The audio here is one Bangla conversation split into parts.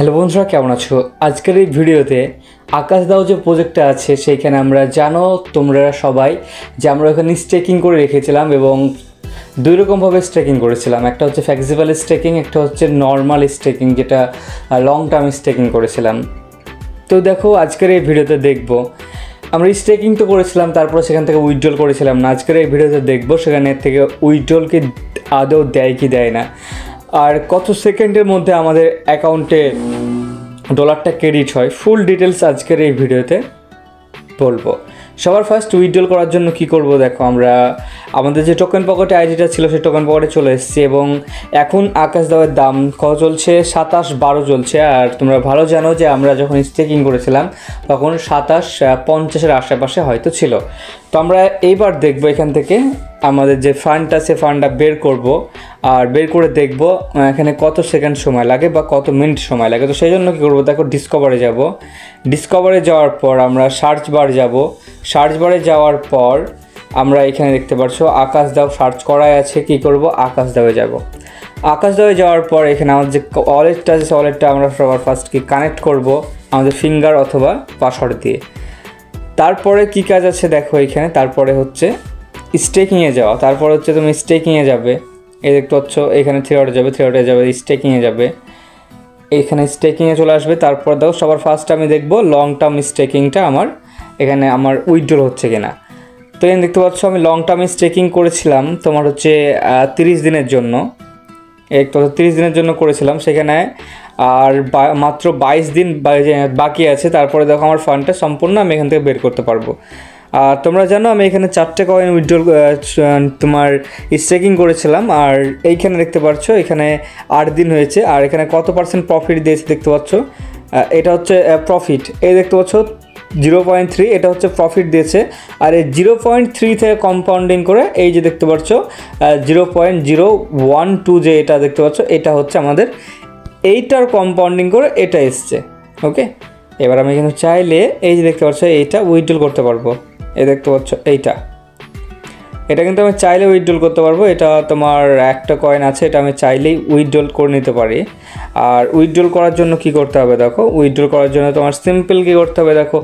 হ্যালো বন্ধুরা, কেমন আছো? আজকের এই ভিডিওতে আকাশ দাও যে প্রজেক্টটা আছে সেইখানে আমরা জানো তোমরা সবাই যে আমরা ওখানে স্টেকিং করে রেখেছিলাম এবং দুই রকমভাবে স্টেকিং করেছিলাম। একটা হচ্ছে ফ্লেক্সিবল স্টেকিং, একটা হচ্ছে নর্মাল স্টেকিং, যেটা লং টার্ম স্টেকিং করেছিলাম। তো দেখো আজকের এই ভিডিওতে দেখবো আমরা স্টেকিং তো করেছিলাম, তারপর সেখান থেকে উইথড্রল করেছিলাম না। আজকের এই ভিডিওতে দেখবো সেখানে থেকে উইথড্রলকে আদৌ দেয় কি দেয় না, আর কত সেকেন্ডের মধ্যে আমাদের অ্যাকাউন্টে ডলারটা ক্রেডিট হয়। ফুল ডিটেলস আজকের এই ভিডিওতে বলবো। সবার ফার্স্ট উইথড্রল করার জন্য কি করব, দেখো আমরা আমাদের যে টোকেন পকেটে আইডিটা ছিল সেই টোকেন পকেটে চলে এসেছি এবং এখন আকাশ দাওয়ের দাম কত চলছে, 27-12 চলছে। আর তোমরা ভালো জানো যে আমরা যখন স্টেকিং করেছিলাম তখন 27-50-এর আশেপাশে হয়তো ছিল। তো আমরা এইবার দেখবো এখান থেকে আমাদের যে ফান্ডটা সে ফান্ডটা বের করব, আর বের করে দেখব এখানে কত সেকেন্ড সময় লাগে বা কত মিনিট সময় লাগে। তো সেই জন্য কী করবো, দেখো ডিসকভারে যাব। ডিসকভারে যাওয়ার পর আমরা সার্চ বার যাব। সার্চ বারে যাওয়ার পর আমরা এখানে দেখতে পাচ্ছ আকাশ দাও সার্চ করাই আছে। কি করব, আকাশ দাওয়ে যাব। আকাশ দাওয়ে যাওয়ার পর এখানে আমাদের যে ওয়ালেটটা আছে সেই ওয়ালেটটা আমরা সবার ফার্স্ট কি কানেক্ট করব আমাদের ফিঙ্গার অথবা পাসওয়ার্ড দিয়ে। তারপরে কি কাজ আছে দেখো এখানে, তারপরে হচ্ছে স্টেকিংয়ে যাওয়া। তারপর হচ্ছে তুমি স্টেকিংয়ে যাবে, এই দেখতে পাচ্ছ এখানে থ্রিডে যাবে স্টেকিংয়ে যাবে, এইখানে স্টেকিংয়ে চলে আসবে। তারপর দেখো সবার ফার্স্ট আমি দেখব লং টার্ম স্টেকিংটা এখানে আমার উইথড্রল হচ্ছে কিনা। তো এখানে দেখতে পাচ্ছ আমি লং টার্ম স্টেকিং করেছিলাম তোমার হচ্ছে 30 দিনের জন্য। এই তো 30 দিনের জন্য করেছিলাম, সেখানে আর মাত্র 22 দিন বাকি আছে। তারপরে দেখো আমার ফান্ডটা সম্পূর্ণ আমি এখান থেকে বের করতে পারবো। আর তোমরা জানো আমি এখানে 4টে কয়েন উইথড্রল তোমার স্টেকিং করেছিলাম। আর এইখানে দেখতে পাচ্ছ এখানে 8 দিন হয়েছে, আর এখানে কত % প্রফিট দিয়েছে দেখতে পাচ্ছ। এটা হচ্ছে প্রফিট, এই দেখতে পাচ্ছ 0.3, এটা হচ্ছে প্রফিট দিয়েছে। আর এই 0.3 থেকে কম্পাউন্ডিং করে এই যে দেখতে পাচ্ছ 0.012 যে এটা দেখতে পাচ্ছ, এটা হচ্ছে আমাদের এইটার কম্পাউন্ডিং করে এটা এসছে। ওকে, এবার আমি কিন্তু চাইলে এই যে দেখতে পাচ্ছ এইটা উইথড্রল করতে পারবো। এই দেখতে পাচ্ছ এটা কিন্তু আমি চাইলে উইথড্রল করতে পারবো। এটা তোমার একটা কয়েন আছে, এটা আমি চাইলেই উইথড্রল করে নিতে পারি। আর উইথড্রল করার জন্য কি করতে হবে দেখো, উইথড্রল করার জন্য তোমার সিম্পল কী করতে হবে দেখো,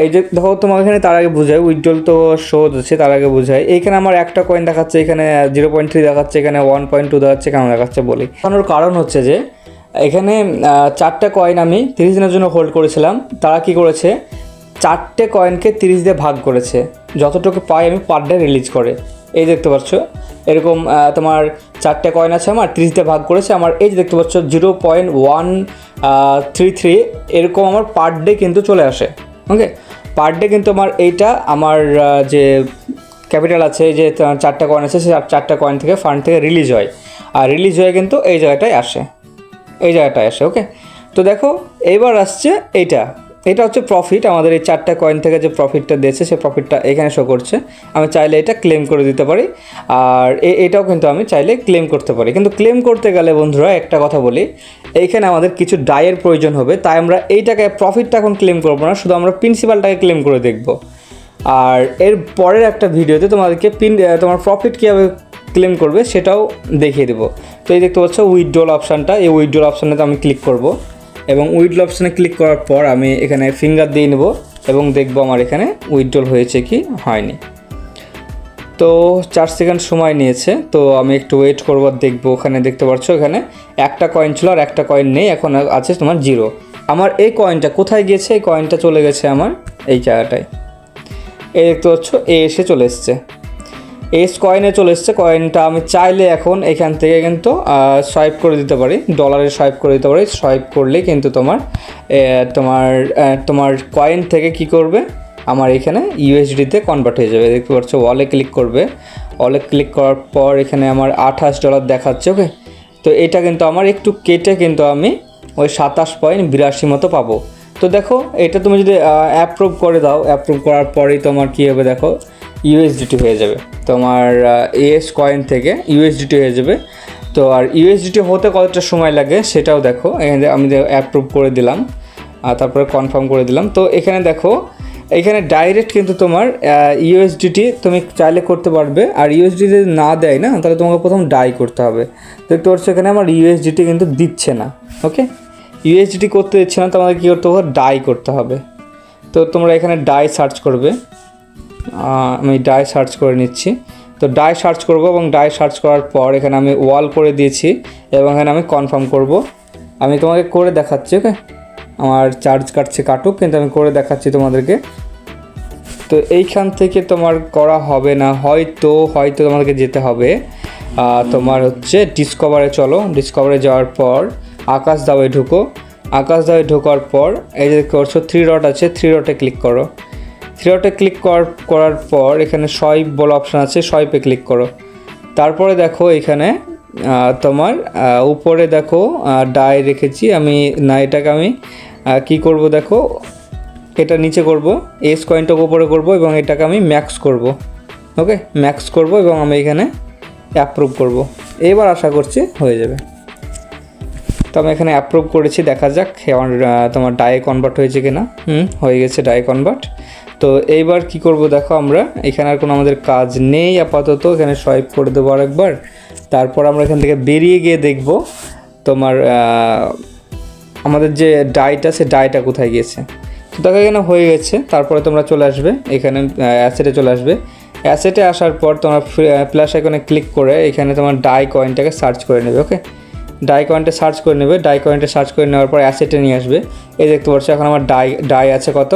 এই যে দেখো তোমার এখানে তার আগে বোঝায় উইথড্রল তো সহজ আছে, তার আগে বোঝায় এইখানে আমার একটা কয়েন দেখাচ্ছে, এখানে 0.3 দেখাচ্ছে, এখানে 1.2 দেখাচ্ছে। কেন দেখাচ্ছে বলি, কারণ হচ্ছে যে এখানে 4টে কয়েন আমি 30 দিনের জন্য হোল্ড করেছিলাম। তারা কি করেছে, 4টে কয়েনকে 30 দিয়ে ভাগ করেছে, যতটুকু পাই আমি পার ডে রিলিজ করে। এই দেখতে পাচ্ছ এরকম তোমার 4টে কয়েন আছে আমার 30 দিয়ে ভাগ করেছে। আমার এই যে দেখতে পাচ্ছ 0.133 এরকম আমার পার ডে কিন্তু চলে আসে। ওকে, পার ডে কিন্তু আমার এইটা আমার যে ক্যাপিটাল আছে, যে 4টে কয়েন আছে সেই 4টে কয়েন থেকে ফান্ড থেকে রিলিজ হয়, আর রিলিজ হয়ে কিন্তু এই জায়গাটায় আসে। ওকে, তো দেখো এইবার আসছে এটা হচ্ছে প্রফিট। আমাদের এই 4টে কয়েন থেকে যে প্রফিটটা দিয়েছে সেই প্রফিটটা এখানে শো করছে। আমি চাইলে এটা ক্লেম করে দিতে পারি, আর এটাও কিন্তু আমি চাইলে ক্লেম করতে পারি। কিন্তু ক্লেম করতে গেলে বন্ধুরা একটা কথা বলি, এইখানে আমাদের কিছু ডায়ের প্রয়োজন হবে। তাই আমরা এইটাকে প্রফিটটা এখন ক্লেম করবো না, শুধু আমরা প্রিন্সিপালটাকে ক্লেম করে দেখব। আর এর পরের একটা ভিডিওতে তোমাদেরকে তোমার প্রফিট কীভাবে ক্লেম করবে সেটাও দেখিয়ে দেবো। তো এই দেখতে পাচ্ছ উইথড্রল অপশানটা, এই উইথড্রল অপশানটাতে আমি ক্লিক করব এবং উইথড্রল অপশানে ক্লিক করার পর আমি এখানে ফিঙ্গার দিয়ে নেব এবং দেখবো আমার এখানে উইথড্রল হয়েছে কি হয়নি। তো 4 সেকেন্ড সময় নিয়েছে, তো আমি একটু ওয়েট করব, দেখবো। ওখানে দেখতে পাচ্ছ এখানে একটা কয়েন ছিল আর একটা কয়েন নেই, এখন আছে তোমার 0। আমার এই কয়েনটা কোথায় গিয়েছে, এই কয়েনটা চলে গেছে আমার এই জায়গাটায়। এই দেখতে পাচ্ছ এসে চলে এসছে, এস কয়েনে চলে এসছে। কয়েনটা আমি চাইলে এখন এখান থেকে কিন্তু সোয়াইপ করে দিতে পারি, ডলারে সোয়াইপ করে দিতে পারি। সোয়াইপ করলে কিন্তু তোমার কয়েন থেকে কি করবে, আমার এখানে ইউএসডিতে কনভার্ট হয়ে যাবে। দেখতে পাচ্ছ ওয়ালে ক্লিক করবে, ওয়ালে ক্লিক করার পর এখানে আমার $28 দেখাচ্ছে। ওকে, তো এটা কিন্তু আমার একটু কেটে কিন্তু আমি ওই 27.82 মতো পাবো। তো দেখো এটা তুমি যদি অ্যাপ্রুভ করে দাও, অ্যাপ্রুভ করার পরেই তোমার কী হবে দেখো, ইউএসডিটি হয়ে যাবে তোমার এস কয়েন থেকে ইউএসডিটি হয়ে যাবে। তো আর ইউএসডিটি হতে কতটা সময় লাগে সেটাও দেখো, এখানে আমি অ্যাপ্রুভ করে দিলাম আর তারপরে কনফার্ম করে দিলাম। তো এখানে দেখো এখানে ডাইরেক্ট কিন্তু তোমার ইউএসডিটি তুমি চাইলে করতে পারবে, আর ইউএসডিটি যদি না দেয় না তাহলে তোমাকে প্রথম ডাই করতে হবে। দেখতে পাচ্ছ এখানে আমার ইউএসডিটি কিন্তু দিচ্ছে না। ওকে, ইউএসডিটি করতে দিচ্ছে না, তো আমাদের কী করতে হবে, ডাই করতে হবে। তো তোমরা এখানে ডাই সার্চ করবে, আমি ডাই সার্চ করে নিচ্ছি। তো ডাই সার্চ করব এবং ডাই সার্চ করার পর এখানে আমি ওয়াল করে দিয়েছি এবং এখানে আমি কনফার্ম করব। আমি তোমাকে করে দেখাচ্ছি, ওকে। আমার চার্জ কাটছে, কাটুক, কিন্তু আমি করে দেখাচ্ছি তোমাদেরকে। তো এইখান থেকে তোমার করা হবে না, হয়তো তোমাদেরকে যেতে হবে তোমার হচ্ছে ডিসকভারে। চলো, ডিসকভারে যাওয়ার পর আকাশ দাওয়ে ঢুকো। আকাশ দাওয়ে ঢোকার পর এই যে করছো 3 ডট আছে, 3 ডটে ক্লিক করো। 3 ডটে ক্লিক করার পর এখানে সোয়াইপ বলে অপশান আছে, সোয়াইপে ক্লিক করো। তারপরে দেখো এখানে তোমার উপরে দেখো ডাই রেখেছি আমি, না এটাকে আমি কি করব দেখো, এটা নিচে করব, এস কয়েনটাকে উপরে করব এবং এটাকে আমি ম্যাক্স করব, ওকে, ম্যাক্স করব এবং আমি এখানে অ্যাপ্রুভ করব। এবার আশা করছি হয়ে যাবে। তো আমি এখানে অ্যাপ্রুভ করেছি, দেখা যাক আমার তোমার ডায়ে কনভার্ট হয়েছে কিনা। হয়ে গেছে ডায়ে কনভার্ট। তো এইবার কি করব দেখো, আমরা এখানে আর কোনো আমাদের কাজ নেই আপাতত, এখানে সোয়াইপ করে দেবো আরেকবার। তারপর আমরা এখান থেকে বেরিয়ে গিয়ে দেখব তোমার আমাদের যে ডাইটা, সে ডাইটা কোথায় গিয়েছে। তো দেখো এখানে হয়ে গেছে। তারপরে তোমরা চলে আসবে এখানে অ্যাসেটে চলে আসবে। অ্যাসেটে আসার পর তোমরা প্লাস আইকনে ক্লিক করে এখানে তোমার ডাই কয়েনটাকে সার্চ করে নেবে, ওকে। ডাই কয়েনটা সার্চ করে নেবে। ডাই কয়েনটা সার্চ করে নেওয়ার পর অ্যাসেটে নিয়ে আসবে। এই দেখতে পাচ্ছ এখন আমার ডাই আছে কত,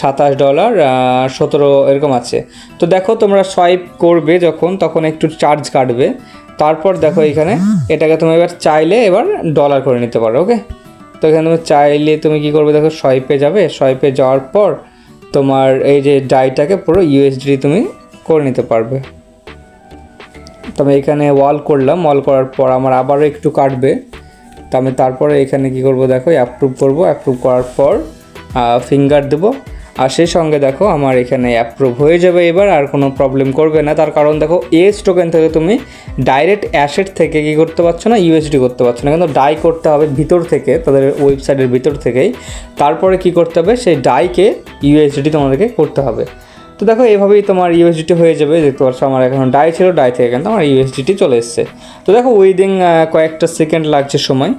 $27.17 এরকম আছে। তো দেখো তোমরা সোয়াইপ করবে যখন, তখন একটু চার্জ কাটবে। তারপর দেখো এখানে এটাকে তুমি এবার চাইলে এবার ডলার করে নিতে পারো, ওকে। তো এখানে তুমি চাইলে তুমি কী করবে দেখো, সোয়াইপে যাবে। সোয়াইপে যাওয়ার পর তোমার এই যে ডাইটাকে পুরো ইউএসডি তুমি করে নিতে পারবে। তো আমি এখানে ওয়াল করলাম, ওয়াল করার পর আমার আবারও একটু কাটবে। তো আমি তারপরে এখানে কী করব দেখো, অ্যাপ্রুভ করব। অ্যাপ্রুভ করার পর ফিঙ্গার দেবো, আর সেই সঙ্গে দেখো আমার এখানে অ্যাপ্রুভ হয়ে যাবে। এবার আর কোনো প্রবলেম করবে না, তার কারণ দেখো এস টোকেন থেকে তুমি ডাইরেক্ট অ্যাসেট থেকে কী করতে পারছো না, ইউএসডি করতে পারছো না, কিন্তু ডাই করতে হবে ভিতর থেকে, তাদের ওয়েবসাইটের ভিতর থেকেই। তারপরে কি করতে হবে, সেই ডাইকে ইউএসডি তোমাদেরকে করতে হবে। তো দেখো এভাবেই তোমার ইউএসডিটি হয়ে যাবে। দেখতে পাচ্ছ আমার এখন ডাই ছিল, ডাই থেকে কিন্তু আমার ইউএসডিটি চলে এসছে। তো দেখো উইদিন কয়েকটা সেকেন্ড লাগছে সময়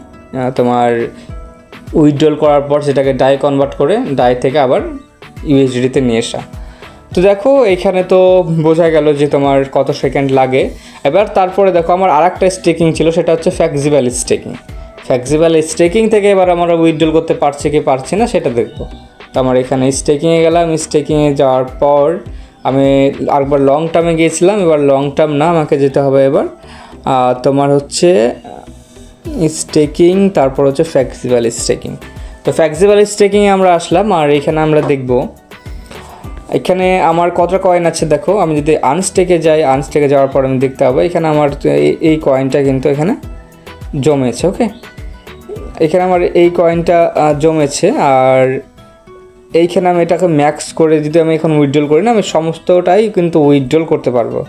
তোমার উইথড্রল করার পর সেটাকে ডাই কনভার্ট করে ডাই থেকে আবার ইউএসডিতে নিয়ে আসা। তো দেখো এখানে তো বোঝা গেল যে তোমার কত সেকেন্ড লাগে। এবার তারপরে দেখো আমার আরেকটা স্টেকিং ছিল, সেটা হচ্ছে ফ্লেক্সিবল স্টেকিং। ফ্লেক্সিবল স্টেকিং থেকে এবার আমরা উইথড্রল করতে পারছি কি পারছি না সেটা দেখবো। তো আমার এখানে স্টেকিংয়ে গেলাম। স্টেকিংয়ে যাওয়ার পর আমি আরেকবার লং টার্মে গিয়েছিলাম, এবার লং টার্ম না, আমাকে যেতে হবে এবার তোমার হচ্ছে স্টেকিং, তারপর হচ্ছে ফ্লেক্সিবল স্টেকিং। তো ফ্লেক্সিবল স্টেকিংয়ে আমরা আসলাম, আর এখানে আমরা দেখব এখানে আমার কতটা কয়েন আছে। দেখো আমি যদি আনস্টেকে যাই, আনস্টেকে যাওয়ার পর আমি দেখতে পাবো এখানে আমার এই কয়েনটা কিন্তু এখানে জমেছে, ওকে। এখানে আমার এই কয়েনটা জমেছে, আর এইখানে আমি এটাকে ম্যাক্স করে যদি আমি এখন উইথড্রল করি না, আমি সমস্তটাই কিন্তু উইথড্রল করতে পারবো,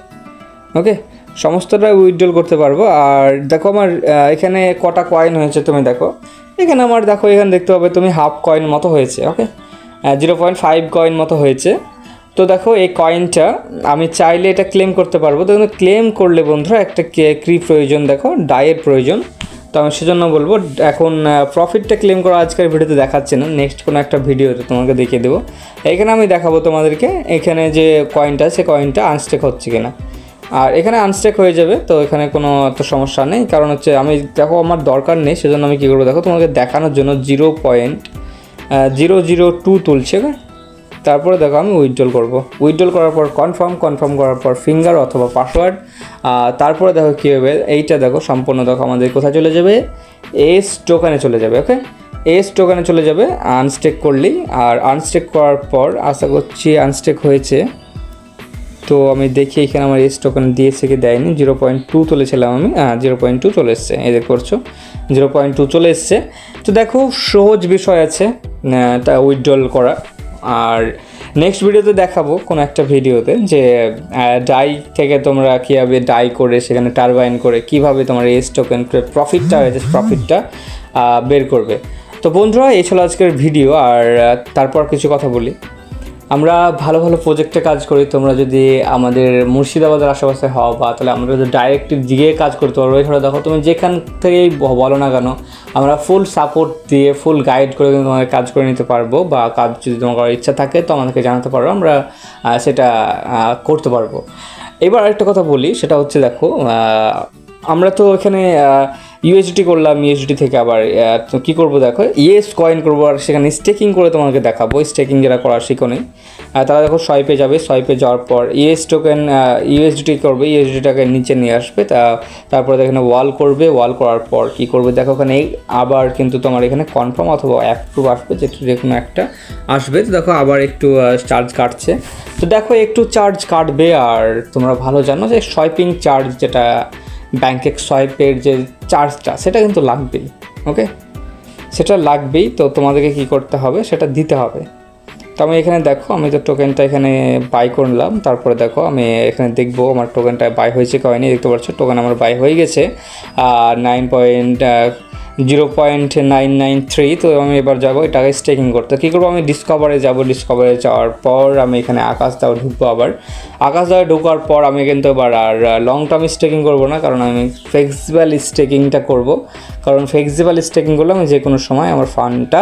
ওকে, সমস্তটাই উইথড্রল করতে পারবো। আর দেখো আমার এখানে কটা কয়েন হয়েছে তুমি দেখো, এখানে আমার দেখো এখানে দেখতে পাবে তুমি হাফ কয়েন মতো হয়েছে, ওকে, 0.5 কয়েন মতো হয়েছে। তো দেখো এই কয়েনটা আমি চাইলে এটা ক্লেম করতে পারবো। তো ক্লেম করলে বন্ধুরা একটা কি প্রয়োজন, দেখো ডাইয়ের প্রয়োজন। তো আমি সেজন্য বলবো এখন প্রফিটটা ক্লেম করা আজকের ভিডিওতে দেখাচ্ছে না, নেক্সট কোনো একটা ভিডিওতে তোমাকে দেখিয়ে দেবো। এখানে আমি দেখাবো তোমাদেরকে এখানে যে কয়েনটা, সে কয়েনটা আনস্টেক হচ্ছে কিনা। আর এখানে আনস্টেক হয়ে যাবে, তো এখানে কোনো এত সমস্যা নেই, কারণ হচ্ছে আমি দেখো আমার দরকার নেই, সেজন্য আমি কী করবো দেখো তোমাকে দেখানোর জন্য 0.002 তুলছে, তারপরে দেখো আমি উইথড্রল করব। উইথড্রল করার পর কনফার্ম করার পর ফিঙ্গার অথবা পাসওয়ার্ড। তারপরে দেখো কী হবে, এইটা দেখো সম্পূর্ণ দেখো আমাদের কোথায় চলে যাবে, এস টোকেনে চলে যাবে, ওকে, এস টোকেনে চলে যাবে আনস্টেক করলেই। আর আনস্টেক করার পর আশা করছি আনস্টেক হয়েছে। তো আমি দেখি এখানে আমার এস টোকেন দিয়েছে কি দেয়নি। 0.2 তুলেছিলাম আমি, 0.2 চলে এসছে, এই দেখ করছো 0.2 চলে এসছে। তো দেখো সহজ বিষয় আছে তা উইথড্রল করা। আর নেক্সট ভিডিওতে দেখাবো কোনো একটা ভিডিওতে যে ডাই থেকে তোমরা কীভাবে ডাই করে সেখানে টারবাইন করে কীভাবে তোমার এস টোকেন প্রফিটটা হয়েছে প্রফিটটা বের করবে। তো বন্ধুরা এই ছিল আজকের ভিডিও। আর তারপর কিছু কথা বলি, আমরা ভালো ভালো প্রজেক্টে কাজ করি। তোমরা যদি আমাদের মুর্শিদাবাদের আশেপাশে হও বা তাহলে আমরা যদি ডাইরেক্ট গিয়ে কাজ করতে পারবো। এছাড়া দেখো তুমি যেখান থেকেই বলো না কেন, আমরা ফুল সাপোর্ট দিয়ে ফুল গাইড করে তোমাদের কাজ করে নিতে পারবো, বা কাজ যদি তোমার করার ইচ্ছা থাকে তো আমাদেরকে জানাতে পারো, আমরা সেটা করতে পারবো। এবার আরেকটা কথা বলি, সেটা হচ্ছে দেখো আমরা তো এখানে ইউএসডি করলাম, ইউএসডি থেকে আবার তো কী করবো দেখো, ইএস কয়েন করবো আর সেখানে স্টেকিং করে তোমাকে দেখাবো। স্টেকিং যারা করার শিখোনি তারা দেখো সোয়াইপে যাবে, সোয়াইপে যাওয়ার পর ইএস টোকেন ইউএসডি করবে, ইউএসডিটাকে নিচে নিয়ে আসবে, তারপরে এখানে ওয়াল করবে, ওয়াল করার পর কী করবে দেখো, ওখানে আবার কিন্তু তোমার এখানে কনফার্ম অথবা অ্যাপ্রুভ আসবে, যে কোনো একটা আসবে। তো দেখো আবার একটু চার্জ কাটছে। তো দেখো একটু চার্জ কাটবে, আর তোমরা ভালো জানো যে সোয়াইপিং চার্জ, যেটা ব্যাংকে সোয়াইপের যে চার্জটা, সেটা কিন্তু লাগবেই। ওকে, সেটা লাগবেই। তো তোমাদেরকে কী করতে হবে, সেটা দিতে হবে। তো আমি এখানে দেখো, আমি তো টোকেনটা এখানে বাই করলাম, তারপরে দেখো আমি এখানে দেখবো আমার টোকেনটা বাই হয়েছে কি হয়নি। দেখতে পাচ্ছ টোকেন আমার বাই হয়ে গেছে 0.993। তো আমি এবার যাবো এটাকে স্টেকিং করতে। কী করবো, আমি ডিসকভারে যাব, ডিসকভারে যাওয়ার পর আমি এখানে আকাশ দাও ঢুকবো। আবার আকাশ দাওয়া ঢোকার পর আমি কিন্তু এবার আর লং টার্ম স্টেকিং করবো না, কারণ আমি ফ্লেক্সিবল স্টেকিংটা করব। কারণ ফ্লেক্সিবল স্টেকিং করলে আমি যে কোনো সময় আমার ফান্ডটা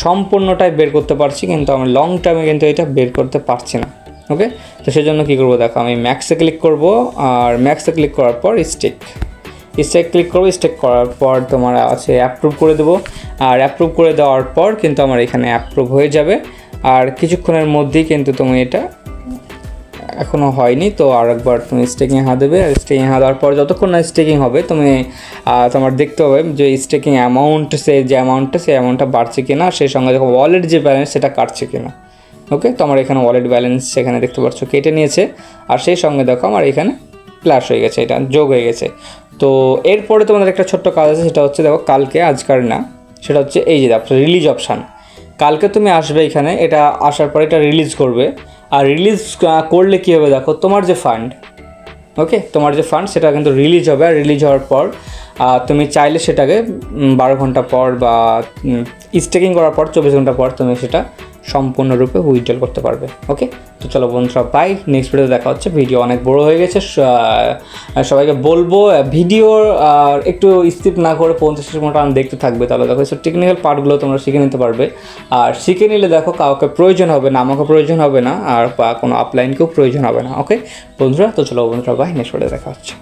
সম্পূর্ণটাই বের করতে পারছি, কিন্তু আমি লং টার্মে কিন্তু এটা বের করতে পারছি না। ওকে, তো সেই জন্য কী করবো দেখো, আমি ম্যাক্সে ক্লিক করব, আর ম্যাক্সে ক্লিক করার পর স্টেক ক্লিক করবো। স্টেক করার পর তোমার আছে অ্যাপ্রুভ করে দেবো, আর অ্যাপ্রুভ করে দেওয়ার পর কিন্তু আমার এখানে অ্যাপ্রুভ হয়ে যাবে। আর কিছুক্ষণের মধ্যেই কিন্তু তুমি এটা, এখনও হয়নি তো আরেকবার তুমি স্টেকিং হাত দেবে। আর স্টেকিং হাত দেওয়ার পর যতক্ষণ না স্টেকিং হবে তুমি তোমার দেখতে হবে যে স্টেকিং অ্যামাউন্ট, সেই অ্যামাউন্টটা বাড়ছে কিনা, সেই সঙ্গে দেখো ওয়ালেট যে ব্যালেন্স সেটা কাটছে কিনা। ওকে, তো আমার এখানে ওয়ালেট ব্যালেন্স সেখানে দেখতে পাচ্ছ কেটে নিয়েছে, আর সেই সঙ্গে দেখো আমার এখানে প্লাস হয়ে গেছে, এটা যোগ হয়ে গেছে। তো এরপরে তোমাদের একটা ছোট্ট কাজ আছে, সেটা হচ্ছে দেখো কালকে, আজকাল না, সেটা হচ্ছে এই যে রিলিজ অপশান। কালকে তুমি আসবে এখানে, এটা আসার পরে এটা রিলিজ করবে। আর রিলিজ করলে কী হবে দেখো, তোমার যে ফান্ড, ওকে, তোমার যে ফান্ড সেটা কিন্তু রিলিজ হবে। আর রিলিজ হওয়ার পর তুমি চাইলে সেটাকে 12 ঘন্টা পর বা স্টেকিং করার পর 24 ঘন্টা পর তুমি সেটা সম্পূর্ণরূপে উইথড্রল করতে পারবে। ওকে, তো চলো বন্ধুরা, বাই, নেক্সট ভিডিওতে দেখা হচ্ছে। ভিডিও অনেক বড় হয়ে গেছে, সবাইকে বলবো ভিডিও একটু স্কিপ না করে 50 মিনিট দেখতে থাকবে, তাহলে দেখো সব টেকনিক্যাল পার্টগুলো তোমরা শিখে নিতে পারবে। আর শিখে নিলে দেখো কাউকে প্রয়োজন হবে না, আমাকে প্রয়োজন হবে না, আর বা কোনো আপলাইনকেও প্রয়োজন হবে না। ওকে বন্ধুরা, তো চলো বন্ধুরা, বাই, নেক্সট ভিডিওতে দেখা হচ্ছে।